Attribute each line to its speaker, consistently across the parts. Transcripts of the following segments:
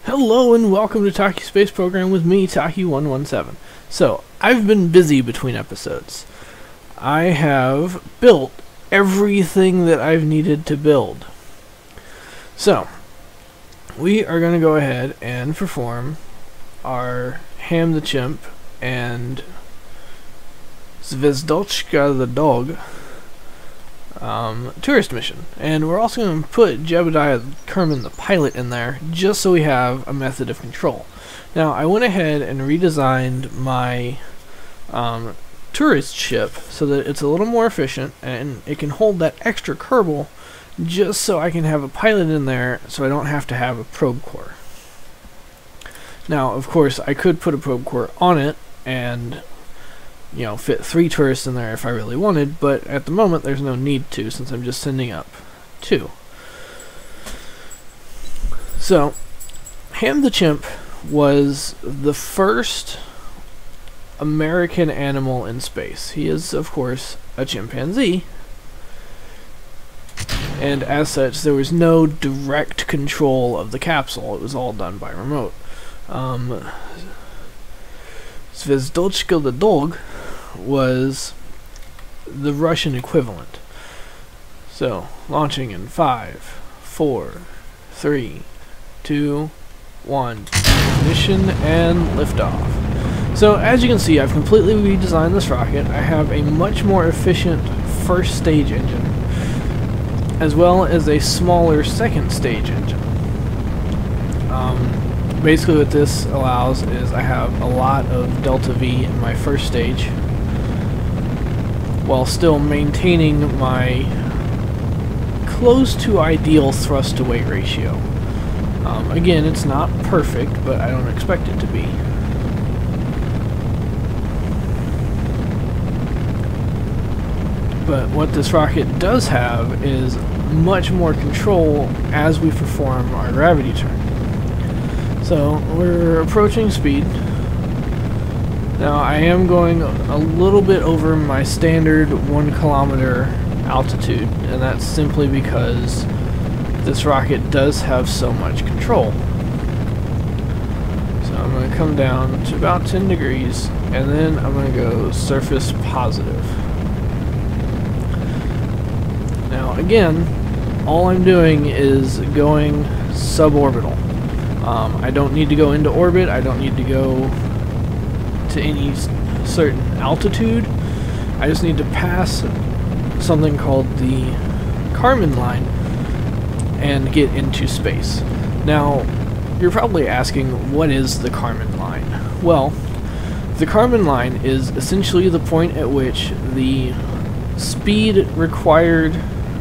Speaker 1: Hello and welcome to Taki Space Program with me, Taki117. So, I've been busy between episodes. I have built everything that I've needed to build. So, we are going to go ahead and perform our Ham the Chimp and Zvezdochka the Dog tourist mission. And we're also going to put Jebediah Kerman the pilot in there just so we have a method of control. Now, I went ahead and redesigned my tourist ship so that it's a little more efficient and it can hold that extra Kerbal just so I can have a pilot in there so I don't have to have a probe core. Now, of course, I could put a probe core on it and fit 3 tourists in there if I really wanted, but at the moment there's no need to since I'm just sending up 2. So, Ham the Chimp was the first American animal in space. He is, of course, a chimpanzee, and as such there was no direct control of the capsule. It was all done by remote. Zvezdochka the Dog was the Russian equivalent. So, launching in 5, 4, 3, 2, 1, ignition and liftoff. So, as you can see, I've completely redesigned this rocket. I have a much more efficient first stage engine, as well as a smaller second stage engine. Basically what this allows is I have a lot of delta V in my first stage, while still maintaining my close to ideal thrust to weight ratio. Again, it's not perfect, but I don't expect it to be. But what this rocket does have is much more control as we perform our gravity turn. So, we're approaching speed. Now, I am going a little bit over my standard 1 kilometer altitude, and that's simply because this rocket does have so much control. So I'm going to come down to about 10 degrees, and then I'm going to go surface positive. Now, again, all I'm doing is going suborbital. I don't need to go into orbit, I don't need to go to any certain altitude. I just need to pass something called the Kármán line and get into space. Now, you're probably asking, what is the Kármán line? Well, the Kármán line is essentially the point at which the speed required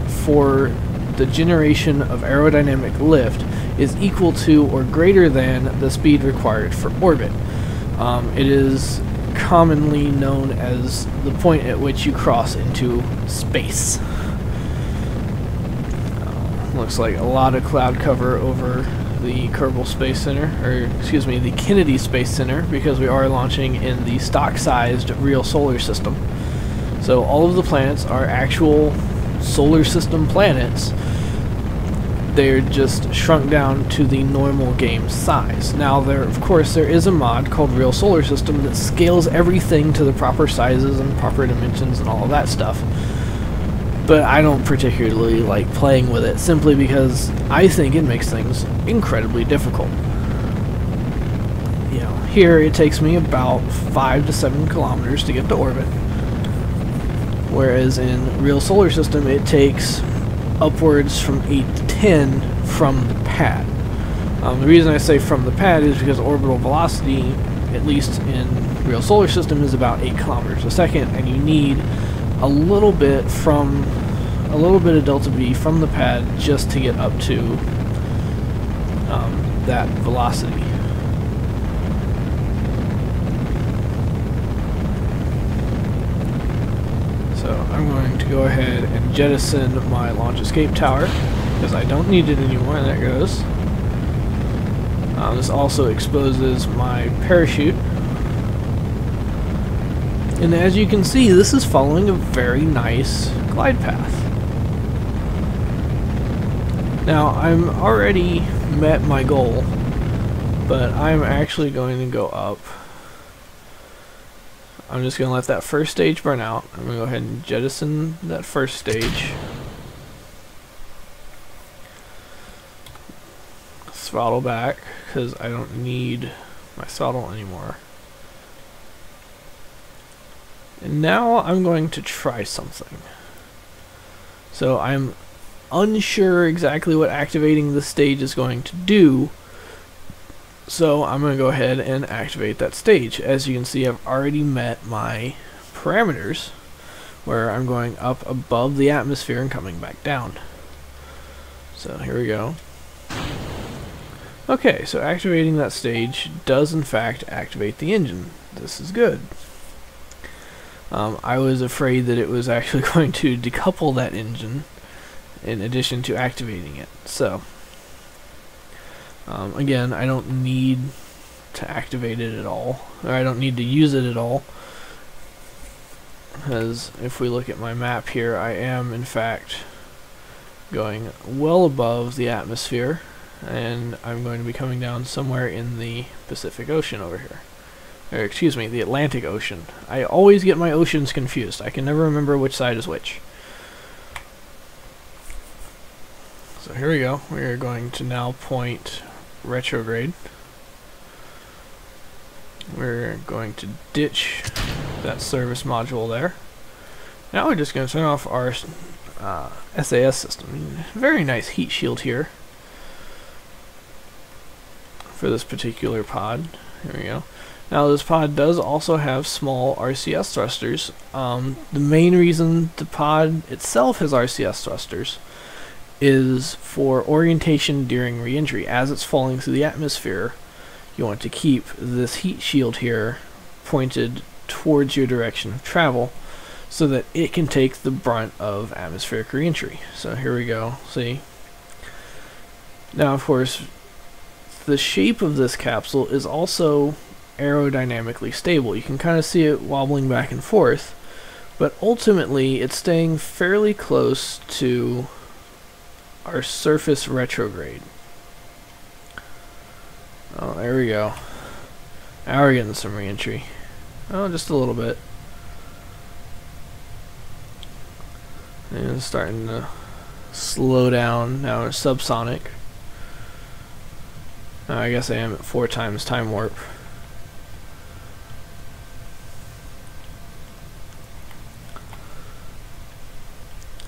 Speaker 1: for the generation of aerodynamic lift is equal to or greater than the speed required for orbit. It is commonly known as the point at which you cross into space. Looks like a lot of cloud cover over the Kerbal Space Center, or excuse me, the Kennedy Space Center, because we are launching in the stock-sized real solar system. So all of the planets are actual solar system planets. They're just shrunk down to the normal game size. Now, of course, there is a mod called Real Solar System that scales everything to the proper sizes and proper dimensions and all of that stuff. But I don't particularly like playing with it, simply because I think it makes things incredibly difficult. Here it takes me about 5 to 7 kilometers to get to orbit, whereas in Real Solar System it takes upwards from 8 to 10 from the pad. The reason I say from the pad is because orbital velocity, at least in Real Solar System, is about 8 kilometers a second, and you need a little bit of delta V from the pad just to get up to that velocity. So I'm going to go ahead and jettison my launch escape tower because I don't need it anymore, and there it goes. This also exposes my parachute. And as you can see, this is following a very nice glide path. Now, I'm already met my goal but I'm actually going to go up. I'm just going to let that first stage burn out. I'm going to go ahead and jettison that first stage. Throttle back, because I don't need my throttle anymore. And now I'm going to try something. So I'm unsure exactly what activating this stage is going to do. So I'm going to go ahead and activate that stage. As you can see, I've already met my parameters where I'm going up above the atmosphere and coming back down. So here we go. Okay, so activating that stage does in fact activate the engine. This is good. I was afraid that it was actually going to decouple that engine in addition to activating it. So again, I don't need to activate it at all, or I don't need to use it at all, because if we look at my map here, I am in fact going well above the atmosphere, and I'm going to be coming down somewhere in the Pacific Ocean over here. Or excuse me, the Atlantic Ocean. I always get my oceans confused. I can never remember which side is which. So here we go. We are going to now point retrograde. We're going to ditch that service module there. Now we're just going to turn off our SAS system. Very nice heat shield here for this particular pod. Here we go. Now this pod does also have small RCS thrusters. The main reason the pod itself has RCS thrusters is for orientation during re-entry. As it's falling through the atmosphere, you want to keep this heat shield here pointed towards your direction of travel so that it can take the brunt of atmospheric re-entry. So here we go, see? Now of course, the shape of this capsule is also aerodynamically stable. You can kind of see it wobbling back and forth, but ultimately it's staying fairly close to our surface retrograde. Oh, there we go. Now we're getting some re-entry. Oh, just a little bit. And it's starting to slow down. Now we're subsonic. I guess I am at 4 times time warp.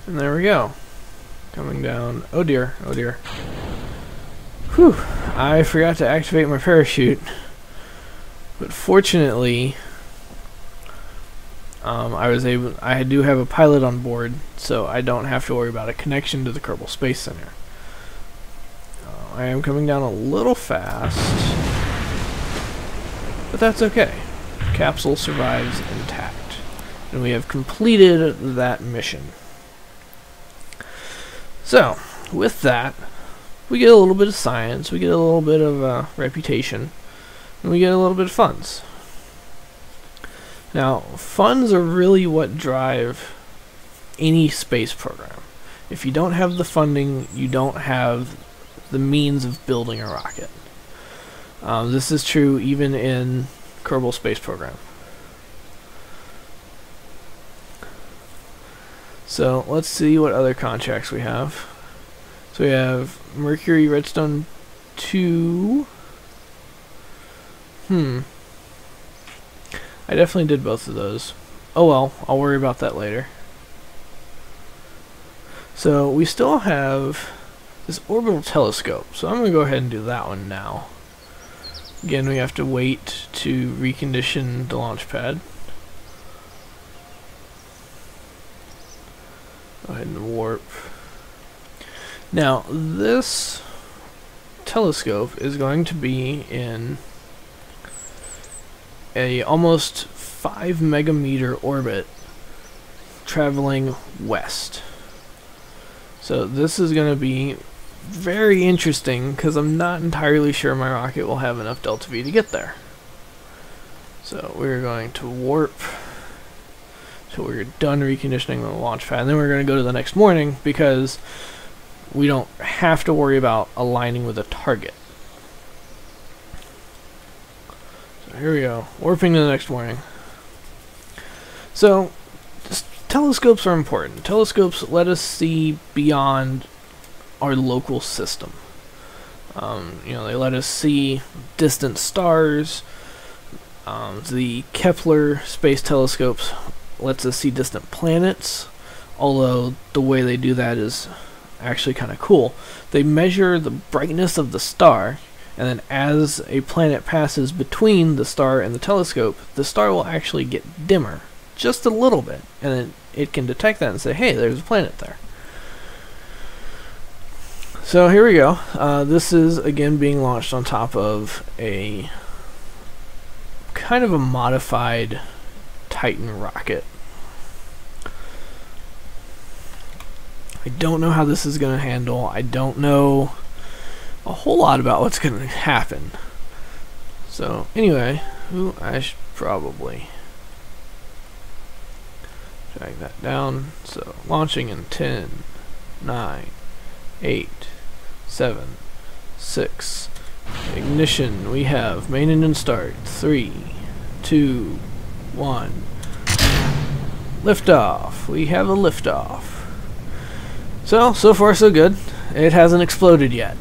Speaker 1: And there we go. Coming down. Oh dear, oh dear. Whew, I forgot to activate my parachute. But fortunately, I do have a pilot on board, so I don't have to worry about a connection to the Kerbal Space Center. I am coming down a little fast, but that's okay. Capsule survives intact, and we have completed that mission. So, with that, we get a little bit of science, we get a little bit of reputation, and we get a little bit of funds. Now, funds are really what drive any space program. If you don't have the funding, you don't have the means of building a rocket. This is true even in Kerbal Space Program. So let's see what other contracts we have. So we have Mercury Redstone 2. I definitely did both of those. Oh well, I'll worry about that later. So we still have this orbital telescope, so I'm going to go ahead and do that one now. Again, we have to wait to recondition the launch pad. Go ahead and warp. Now, this telescope is going to be in a almost 5 megameter orbit traveling west. So this is going to be very interesting because I'm not entirely sure my rocket will have enough delta V to get there. So we're going to warp till we're done reconditioning the launch pad, and then we're going to go to the next morning because we don't have to worry about aligning with a target. here we go. Warping to the next morning. So, telescopes are important. Telescopes let us see beyond our local system. You know, they let us see distant stars. The Kepler space telescopes lets us see distant planets, although the way they do that is actually kind of cool. They measure the brightness of the star, and then as a planet passes between the star and the telescope, the star will actually get dimmer, just a little bit, and then it can detect that and say, hey, there's a planet there. So here we go. This is again being launched on top of a kind of a modified Titan rocket. I don't know how this is going to handle. I don't know a whole lot about what's going to happen. So anyway, I should probably drag that down. So launching in 10, 9, 8, 7, 6. Ignition. We have main engine start. 3, 2, 1. Liftoff. We have a liftoff. So far so good. It hasn't exploded yet.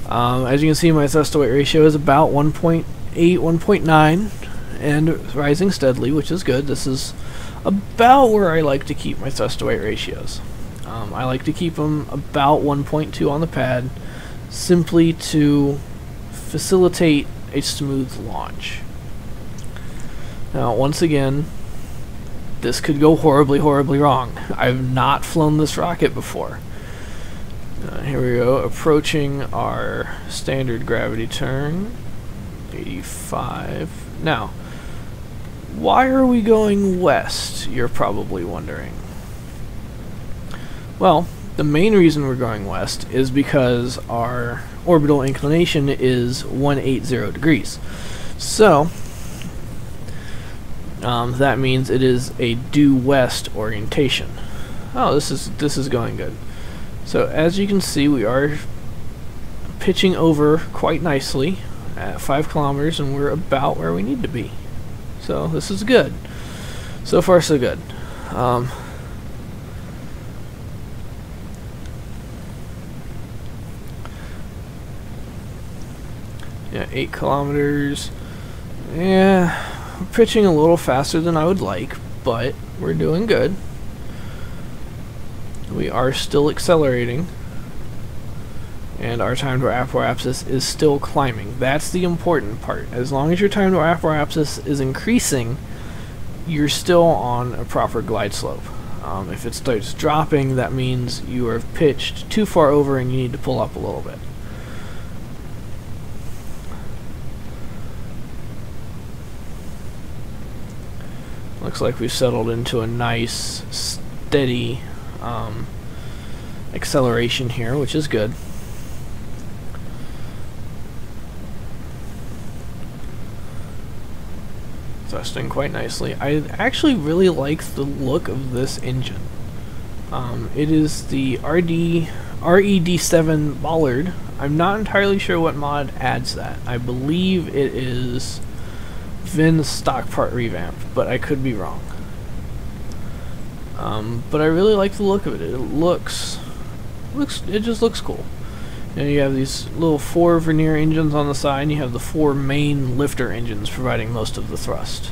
Speaker 1: As you can see, my thrust to weight ratio is about 1.8, 1.9, and rising steadily, which is good. This is about where I like to keep my thrust to weight ratios. I like to keep them about 1.2 on the pad, simply to facilitate a smooth launch. Now, once again, this could go horribly, horribly wrong. I've not flown this rocket before. Here we go, approaching our standard gravity turn, 85. Now, why are we going west, you're probably wondering. Well, the main reason we're going west is because our orbital inclination is 180 degrees. So, that means it is a due west orientation. Oh, this is going good. So as you can see, we are pitching over quite nicely at 5 kilometers, and we're about where we need to be. So this is good. So far so good. Yeah, 8 kilometers. Yeah, we're pitching a little faster than I would like, but we're doing good. We are still accelerating, and our time to apoapsis is still climbing. That's the important part. As long as your time to apoapsis is increasing, you're still on a proper glide slope. If it starts dropping, that means you are pitched too far over and you need to pull up a little bit. Looks like we've settled into a nice, steady acceleration here, which is good. Thrusting quite nicely. I actually really like the look of this engine. It is the RED7 Bollard. I'm not entirely sure what mod adds that. I believe it is Vin's stock part revamp, but I could be wrong. But I really like the look of it. It just looks cool. And you have these little 4 vernier engines on the side, and you have the 4 main lifter engines providing most of the thrust.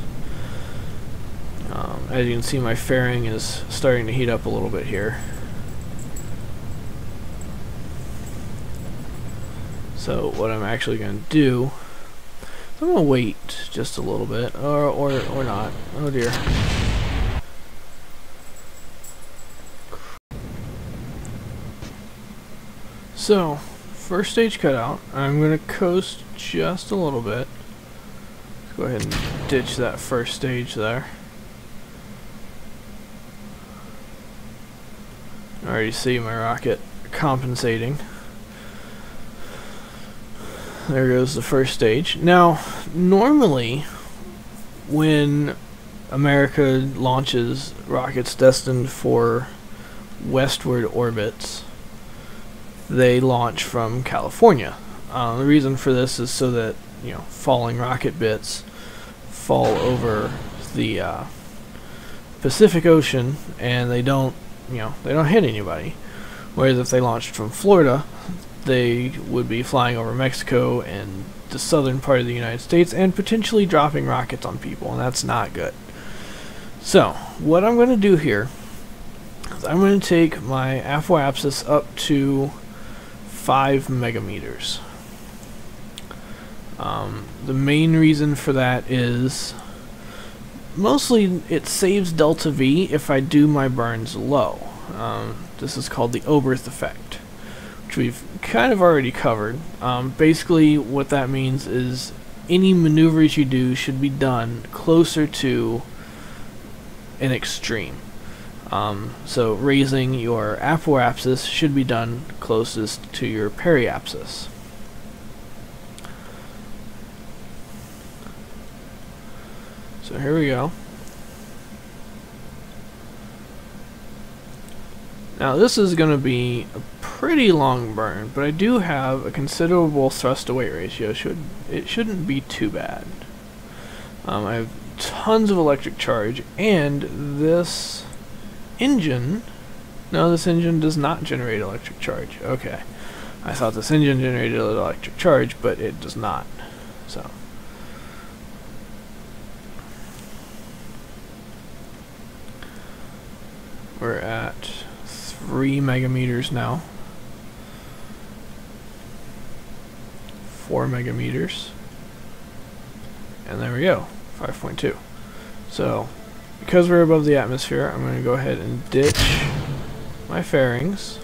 Speaker 1: As you can see, my fairing is starting to heat up a little bit here. So what I'm actually going to do, I'm going to wait just a little bit, or not. Oh dear. So, first stage cutout. I'm going to coast just a little bit. Let's go ahead and ditch that first stage there. I already see my rocket compensating. There goes the first stage. Now, normally, when America launches rockets destined for westward orbits, they launch from California. The reason for this is so that falling rocket bits fall over the Pacific Ocean and they don't hit anybody. Whereas if they launched from Florida, they would be flying over Mexico and the southern part of the United States and potentially dropping rockets on people, and that's not good. So, what I'm going to do here is I'm going to take my apoapsis up to 5 megameters. The main reason for that is mostly it saves delta V if I do my burns low. This is called the Oberth effect, which we've kind of already covered. Basically what that means is any maneuvers you do should be done closer to an extreme. So raising your apoapsis should be done closest to your periapsis. So here we go. Now this is going to be a pretty long burn, but I do have a considerable thrust to weight ratio. It shouldn't be too bad. I have tons of electric charge, and this engine... No, this engine does not generate electric charge. Okay. I thought this engine generated electric charge, but it does not. So... we're at 3 megameters now. 4 megameters. And there we go, 5.2. So, because we're above the atmosphere, I'm going to go ahead and ditch my fairings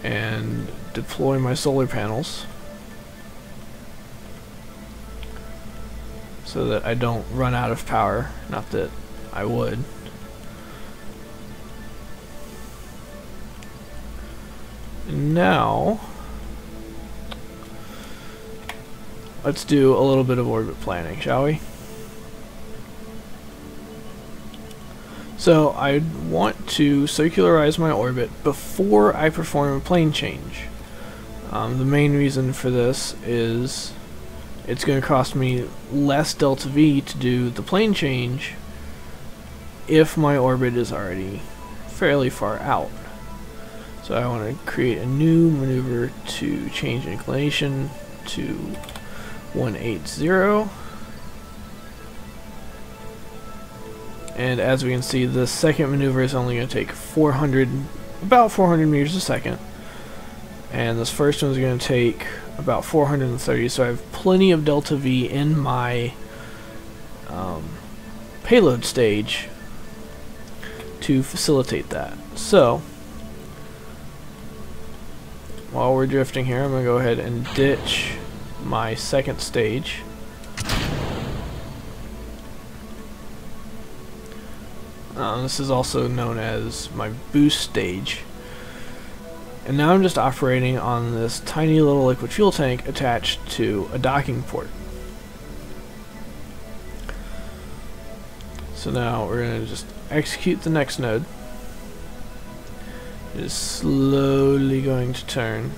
Speaker 1: and deploy my solar panels so that I don't run out of power. Not that I would. Now, let's do a little bit of orbit planning, shall we? So, I want to circularize my orbit before I perform a plane change. The main reason for this is it's going to cost me less delta V to do the plane change if my orbit is already fairly far out. So I want to create a new maneuver to change inclination to 180. And as we can see, the second maneuver is only going to take about 400 meters a second. And this first one is going to take about 430, so I have plenty of delta V in my payload stage to facilitate that. So, while we're drifting here, I'm going to go ahead and ditch my second stage. This is also known as my boost stage. And now I'm just operating on this tiny little liquid fuel tank attached to a docking port. So now we're going to just execute the next node. It is slowly going to turn.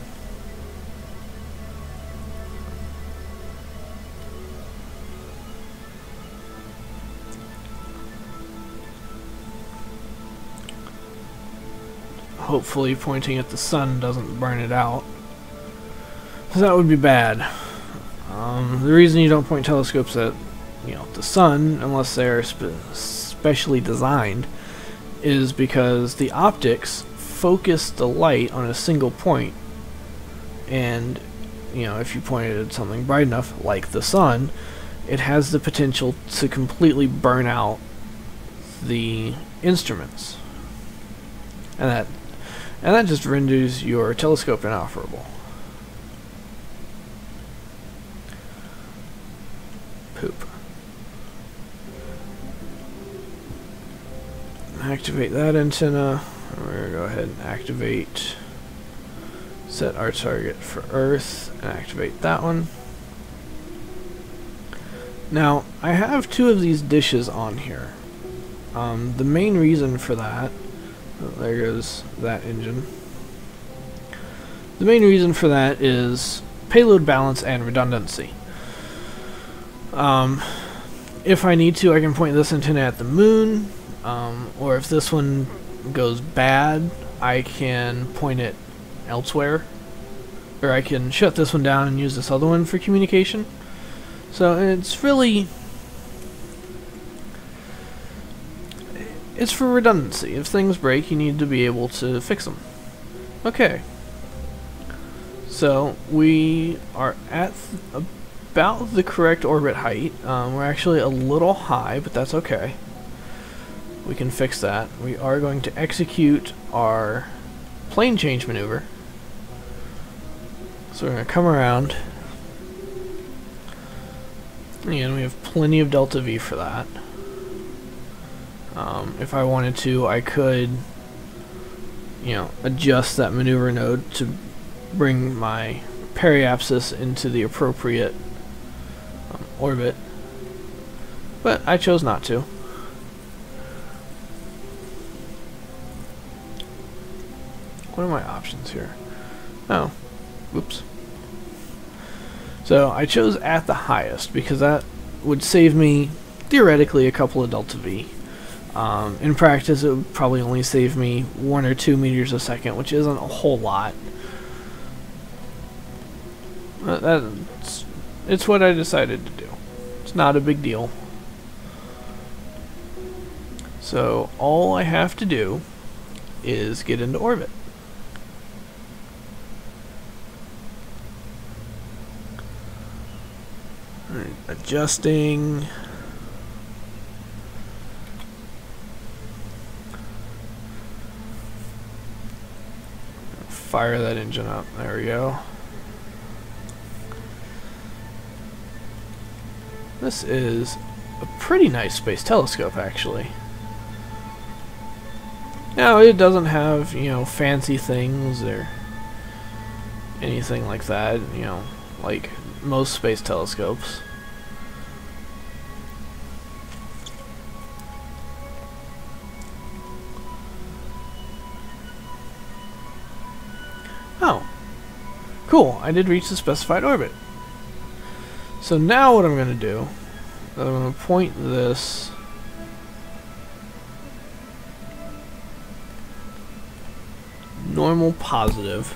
Speaker 1: Hopefully pointing at the sun doesn't burn it out, because that would be bad. The reason you don't point telescopes at the sun, unless they're specially designed, is because the optics focus the light on a single point, and if you point it at something bright enough like the sun, it has the potential to completely burn out the instruments, and that just renders your telescope inoperable. Poop. Activate that antenna. We're going to go ahead and activate, set our target for Earth, and activate that one. Now, I have two of these dishes on here. The main reason for that, there goes that engine. The main reason for that is payload balance and redundancy. If I need to, I can point this antenna at the moon, or if this one goes bad, I can point it elsewhere, or I can shut this one down and use this other one for communication. So it's really, it's for redundancy. If things break, you need to be able to fix them. Okay, so we are at about the correct orbit height. We're actually a little high, but that's okay. We can fix that. We are going to execute our plane change maneuver. So we're going to come around. And we have plenty of delta V for that. If I wanted to, I could, adjust that maneuver node to bring my periapsis into the appropriate orbit, but I chose not to. What are my options here? Oh, whoops. So I chose at the highest because that would save me theoretically a couple of delta V. In practice, it would probably only save me 1 or 2 meters a second, which isn't a whole lot. It's what I decided to do. It's not a big deal. So all I have to do is get into orbit. Alright, adjusting. Fire that engine up. There we go. This is a pretty nice space telescope, actually. Now, it doesn't have, fancy things or anything like that, like most space telescopes. Oh, cool, I did reach the specified orbit. So now what I'm going to do, is I'm going to point this normal positive.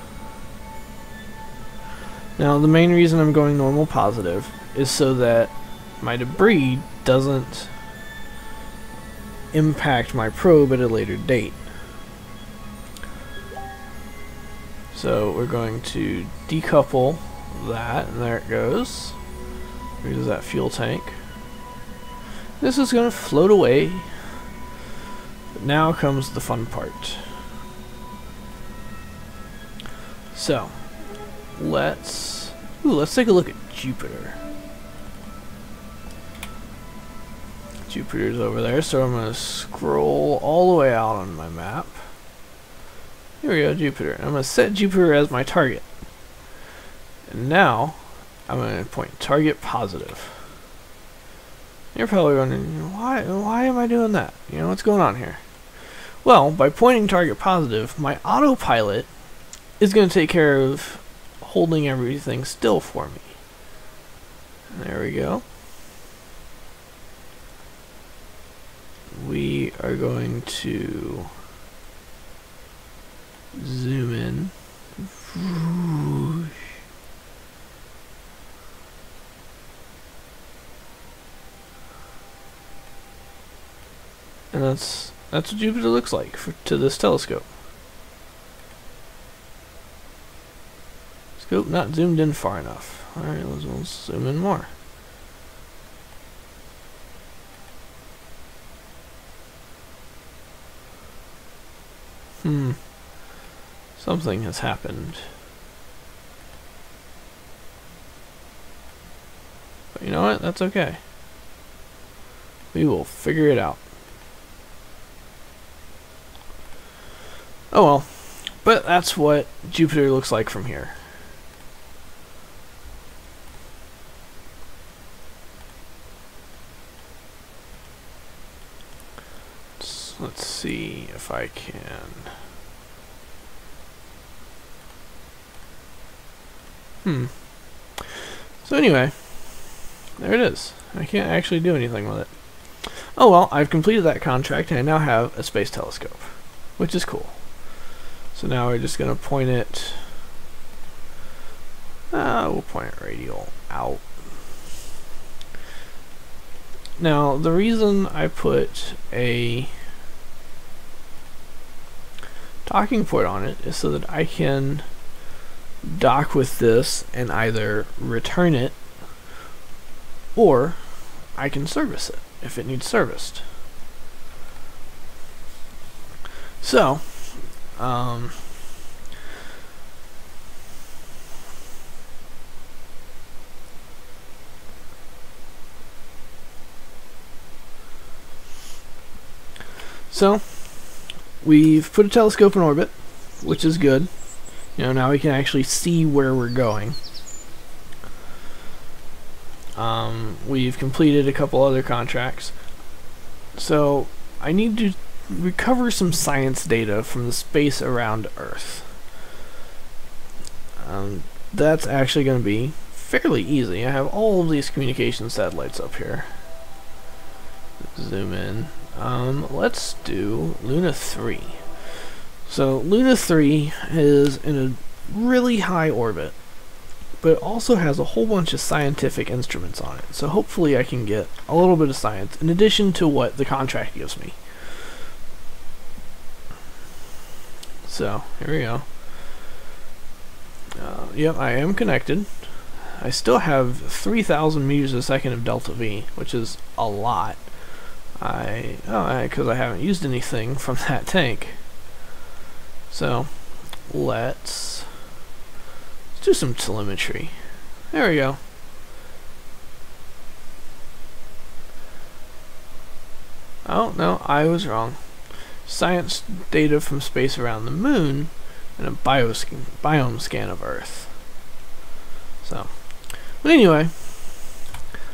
Speaker 1: Now the main reason I'm going normal positive is so that my debris doesn't impact my probe at a later date. So we're going to decouple that, and there it goes. Here's that fuel tank. This is going to float away. But now comes the fun part. So, let's take a look at Jupiter. Jupiter's over there, so I'm going to scroll all the way out on my map. Here we go, Jupiter. I'm going to set Jupiter as my target. And now, I'm going to point target positive. You're probably wondering, why am I doing that? What's going on here? Well, by pointing target positive, my autopilot is going to take care of holding everything still for me. There we go. We are going to zoom in. And that's what Jupiter looks like to this telescope. Scope not zoomed in far enough. Alright, let's zoom in more. Something has happened. But you know what? That's okay. We will figure it out. Oh well. But that's what Jupiter looks like from here. Let's see if I can. So anyway, There it is. I can't actually do anything with it. Oh well, I've completed that contract and I now have a space telescope, which is cool. So now we're just going to point it, we'll point it radial out. Now the reason I put a docking port on it is so that I can dock with this and either return it or I can service it if it needs serviced. So we've put a telescope in orbit, which is good. You know, now we can actually see where we're going. We've completed a couple other contracts. So I need to recover some science data from the space around Earth. That's actually going to be fairly easy. I have all of these communication satellites up here. Zoom in. Let's do Luna 3. So Luna 3 is in a really high orbit, but it also has a whole bunch of scientific instruments on it. So hopefully I can get a little bit of science in addition to what the contract gives me. So here we go. Yep, I am connected. I still have 3,000 meters a second of delta V, which is a lot. Because I haven't used anything from that tank. So let's do some telemetry. There we go. Oh no, I was wrong. Science data from space around the moon and a biome scan of Earth. So, but anyway,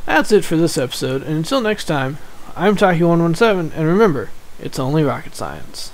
Speaker 1: that's it for this episode, and until next time, I'm Taki117, and remember, it's only rocket science.